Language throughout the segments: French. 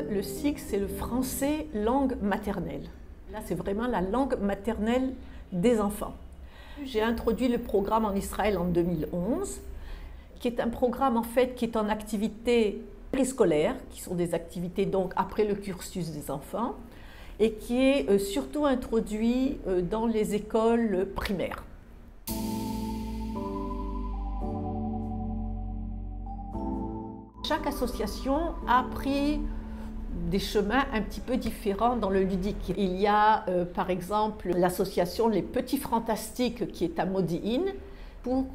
le cycle, c'est le français langue maternelle. Là, c'est vraiment la langue maternelle des enfants. J'ai introduit le programme en Israël en 2011, qui est un programme en fait qui est en activité préscolaire, qui sont des activités donc après le cursus des enfants, et qui est surtout introduit dans les écoles primaires. Chaque association a pris des chemins un petit peu différents dans le ludique. Il y a par exemple l'association Les Petits Fantastiques qui est à Modi'in pour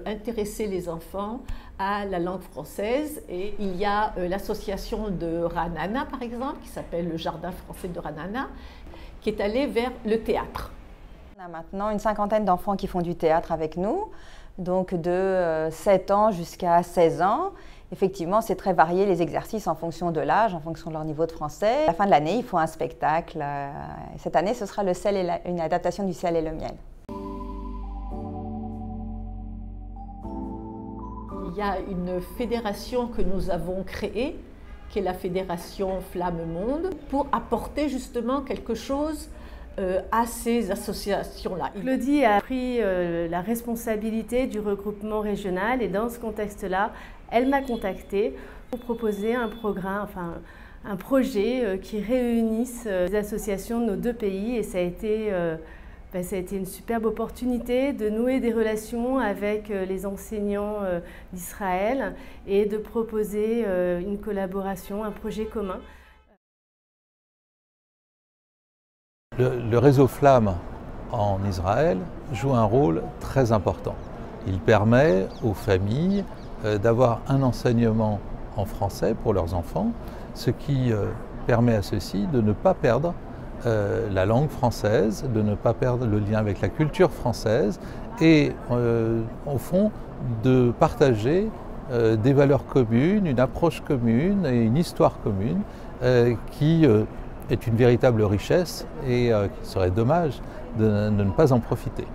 intéresser les enfants à la langue française. Et il y a l'association de Ra'anana par exemple qui s'appelle le Jardin français de Ra'anana qui est allée vers le théâtre. On a maintenant une cinquantaine d'enfants qui font du théâtre avec nous, donc de 7 ans jusqu'à 16 ans. Effectivement, c'est très varié les exercices en fonction de l'âge, en fonction de leur niveau de français. À la fin de l'année, il faut un spectacle. Cette année, ce sera une adaptation du Ciel et le miel. Il y a une fédération que nous avons créée, qui est la fédération Flamme Monde, pour apporter justement quelque chose à ces associations-là. Claudie a pris la responsabilité du regroupement régional et dans ce contexte-là, elle m'a contactée pour proposer un programme, enfin un projet qui réunisse les associations de nos deux pays et ça a été une superbe opportunité de nouer des relations avec les enseignants d'Israël et de proposer une collaboration, un projet commun. Le réseau Flamme en Israël joue un rôle très important. Il permet aux familles d'avoir un enseignement en français pour leurs enfants, ce qui permet à ceux-ci de ne pas perdre la langue française, de ne pas perdre le lien avec la culture française et au fond de partager des valeurs communes, une approche commune et une histoire commune qui est une véritable richesse et qu'il serait dommage de ne pas en profiter.